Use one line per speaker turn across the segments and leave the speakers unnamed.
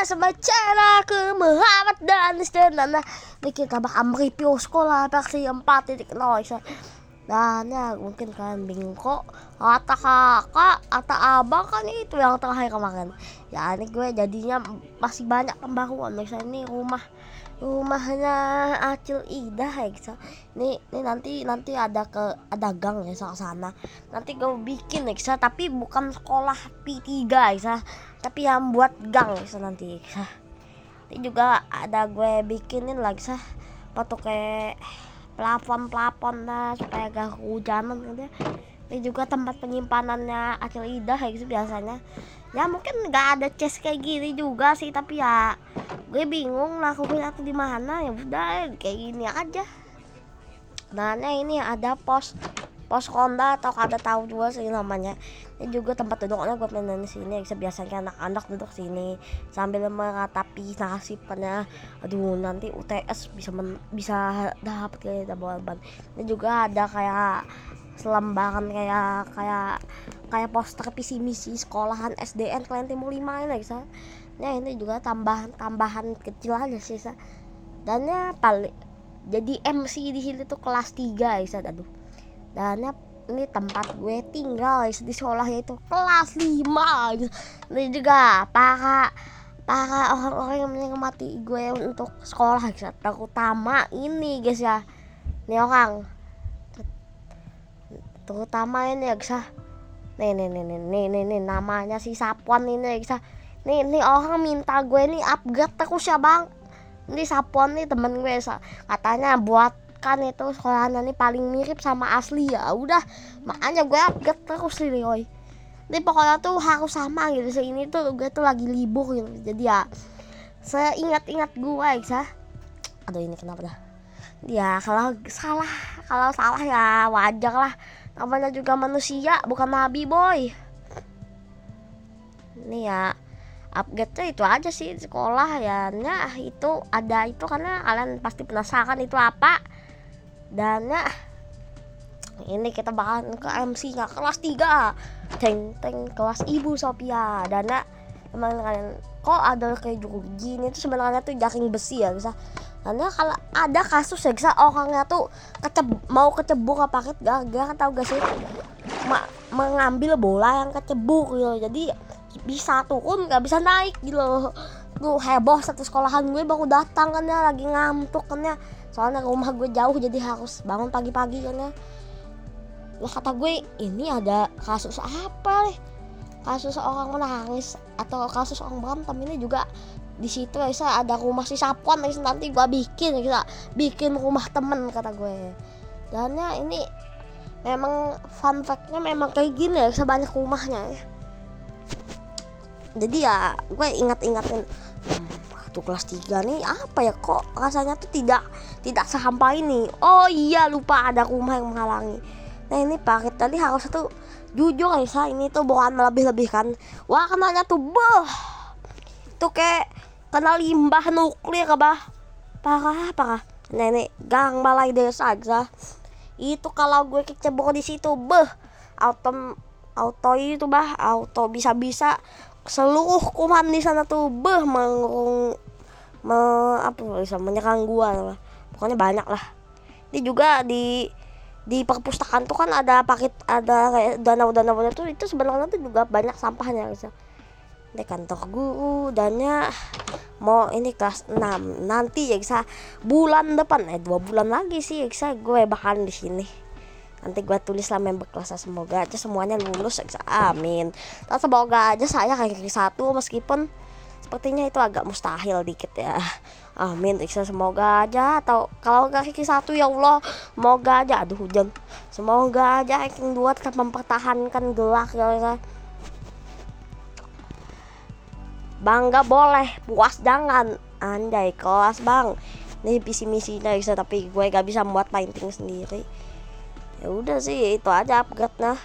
sama cara ke Muhammad dan Istanana. Ini kita bakal mereview sekolah versi 4.0 ya. Dan ya mungkin kalian bingung kok kata kakak, kata abang kan itu yang terakhir kemarin. Ya ini gue jadinya masih banyak pembaruan. Misalnya ini rumahnya Acil Ida ya gitu. Ini nanti ada gang ya ke sana. Nanti gue bikin ya, tapi bukan sekolah P3 ya, tapi yang buat gang ya nanti ya. Ini juga ada gue bikinin lagi pakai plafon lah supaya gak kehujanan gitu. Ini juga tempat penyimpanannya Acil Ida kayak gitu biasanya. Ya mungkin nggak ada chest kayak gini juga sih, tapi ya gue bingung lakuin aku di mana. Ya udah kayak gini aja. Dan ini ada pos ronda atau kada tahu juga sih namanya. Ini juga tempat duduknya gue main di sini. Biasanya anak-anak duduk sini sambil meratapi nasibnya. Aduh nanti UTS bisa dapat kayak ban. Ini juga ada kayak selembaran kayak poster visi misi sekolahan SDN Kalian Timur 5 ini guys. Nah ini juga tambahan kecil aja sih. Dan ya paling jadi MC di sini tuh kelas 3 guys. Aduh. Dan ya ini tempat gue tinggal guys, di sekolahnya itu kelas 5 guys. Ini juga para orang-orang yang menikmati gue untuk sekolah guys. Terutama ini guys ya. Ini orang terutama ini ya guys. Nih namanya si Sapuan ini guys. Nih orang minta gue nih upgrade terus ya bang. Ini Sapuan nih temen gue katanya buatkan itu sekolahannya nih paling mirip sama asli ya. Udah makanya gue upgrade terus nih woy. Ini pokoknya tuh harus sama gitu. Ini tuh gue tuh lagi libur gitu. Jadi ya seingat-ingat gue guys. Aduh ini kenapa dah. Ya kalau salah ya wajar lah. Namanya juga manusia, bukan nabi boy. Ini ya upgrade-nya itu aja sih sekolah ya. Nah itu ada itu karena kalian pasti penasaran itu apa. Dan ya ini kita bakalan ke MC-nya kelas 3 Teng kelas Ibu Sophia. Dan ya teman kalian kok ada kayak gini itu sebenarnya tuh jaring besi ya bisa. Karena kalau ada kasus ya bisa orangnya tuh mau kecebur apa gak tahu gak sih mengambil bola yang kecebur gitu. Jadi bisa turun gak bisa naik gitu loh. Tuh heboh satu sekolahan gue baru datang kan ya, lagi ngantuk kan ya. Soalnya rumah gue jauh jadi harus bangun pagi-pagi kan ya. Lah kata gue ini ada kasus apa nih? Kasus orang menangis atau kasus orang berantem. Ini juga di situ ya ada rumah si Sapuan nanti gua bikin rumah temen kata gue. Dan ya ini memang fun fact-nya memang kayak gini ya sebanyak rumahnya ya. Jadi ya gue ingat-ingatin waktu kelas 3 nih apa ya kok rasanya tuh tidak sehampa ini. Oh iya lupa ada rumah yang menghalangi. Nah ini paket tadi harus tuh jujur ya ini tuh bukan melebih-lebihkan. Wah kenanya tuh tuh kayak kena limbah nuklir parah. Nah ini gang balai desa aja. Itu kalau gue kecebur di situ auto itu auto bisa seluruh kuman di sana tuh menyerang gua. Pokoknya banyak lah. Ini juga di perpustakaan tuh kan ada kayak danau-danaunya tuh itu sebenarnya tuh juga banyak sampahnya guys. Di kantor guru dan ya mau ini kelas 6 nanti ya guys bulan depan 2 bulan lagi sih guys gue bakalan di sini. Nanti gue tulis lah member kelasnya, semoga aja semuanya lulus guys. Amin. Dan semoga aja saya kayak Kiki 1 meskipun sepertinya itu agak mustahil dikit ya. Amin guys, semoga aja. Atau kalau gak Kiki 1 ya Allah semoga aja hujan. Semoga aja ranking 2 tetap mempertahankan gelar ya guys. Bang gak boleh, puas jangan. Anjay kelas bang. Ini visi misinya guys, tapi gue gak bisa buat painting sendiri. Ya udah sih itu aja upgrade nah.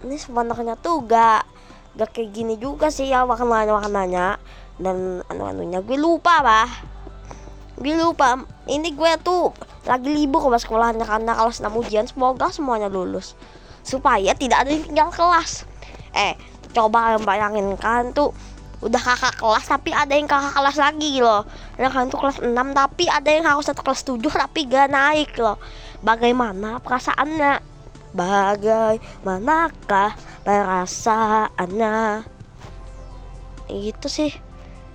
Ini sebenarnya tuh gak kayak gini juga sih ya warnanya dan anu-anunya gue lupa. Ini gue tuh lagi libur sekolahnya karena kelas 6 ujian. Semoga semuanya lulus supaya tidak ada yang tinggal kelas. Coba bayangin kan tuh udah kakak kelas tapi ada yang kakak kelas lagi loh. Yang kalian tuh kelas 6 tapi ada yang harus satu kelas 7 tapi gak naik loh. Bagaimana perasaannya? Bagaimanakah perasaannya? Itu sih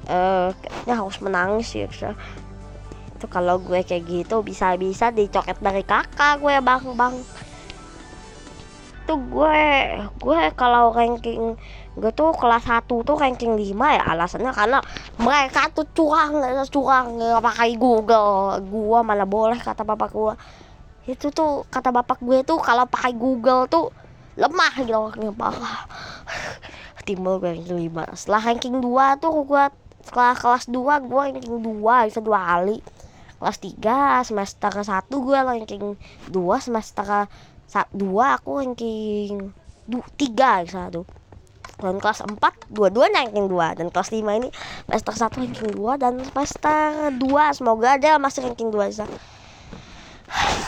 kayaknya harus menangis ya. Itu kalau gue kayak gitu bisa-bisa dicoket dari kakak gue bang. Tuh gue kalau ranking gue tuh kelas 1 tuh ranking 5 ya, alasannya karena mereka tuh curang nggak pakai Google. Gue malah boleh, kata bapak gue. Itu tuh kata bapak gue tuh kalau pakai Google tuh lemah gitu orangnya, parah. Timbul gue ranking 5. Setelah ranking 2 tuh gue setelah kelas 2 gue ranking 2 bisa 2 kali. Kelas 3 semester 1 gue ranking 2, semester 2 aku ranking 3 satu. Dan kelas 4 dua-duanya ranking 2. Dan kelas 5 ini semester 1 ranking 2 dan semester 2 semoga aja masih ranking 2 bisa.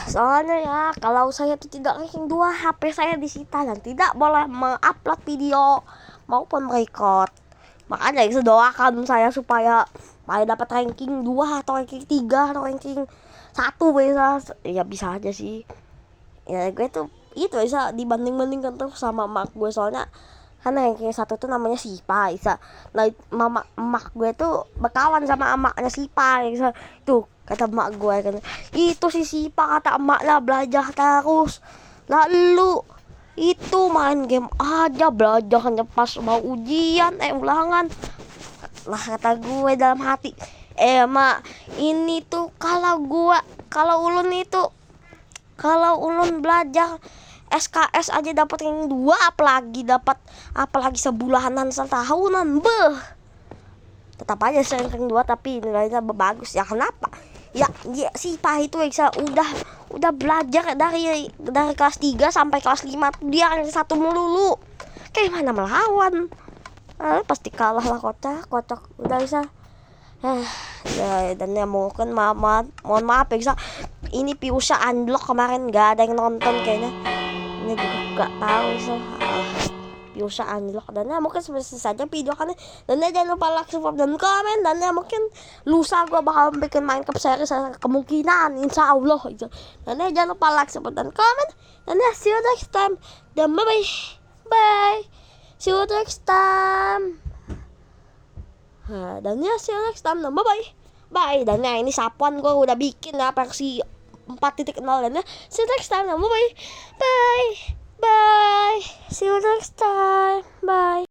Soalnya ya kalau saya tuh tidak ranking 2, HP saya disita dan tidak boleh mengupload video maupun merecord. Makanya saya doakan saya supaya dapat ranking 2 atau ranking 3 atau ranking 1 bisa. Ya bisa aja sih. Ya gue tuh itu bisa dibanding-bandingkan terus sama emak gue, soalnya kan ranking 1 tuh namanya Sipa bisa. Nah emak gue tuh berkawan sama emaknya Sipa bisa. Tuh kata emak gue kan, itu si Sipa kata emaknya belajar terus, lalu itu main game aja, belajarnya pas mau ujian ulangan. Lah kata gue dalam hati, mak ini tuh kalau ulun belajar SKS aja dapat yang 2, apalagi sebulanan setahunan. Tetap aja saya ranking 2 tapi nilainya bagus. Ya kenapa? Ya si Pak itu bisa udah belajar dari kelas 3 sampai kelas 5 dia ranking 1 melulu. Kayak mana melawan? Pasti kalah lah, kocak udah bisa. Ya, dan ya mungkin mohon maaf ya, ini Piusha unlock kemarin nggak ada yang nonton kayaknya. Ini juga nggak tahu sih. Piusha unlock, dan ya mungkin selesai saja video kan. Dan ya jangan lupa like, subscribe, dan komen. Dan ya mungkin lusa gue bakal bikin Minecraft series, kemungkinan insya Allah gitu. Dan ya jangan lupa like, subscribe, dan komen. Dan ya see you next time. Dan bye. See you next time. Dan ya see you next time. Dan bye. Dan ya ini sapuan gue udah bikin ya versi 4.0. Dan ya see you next time. Dan bye. See you next time. Bye.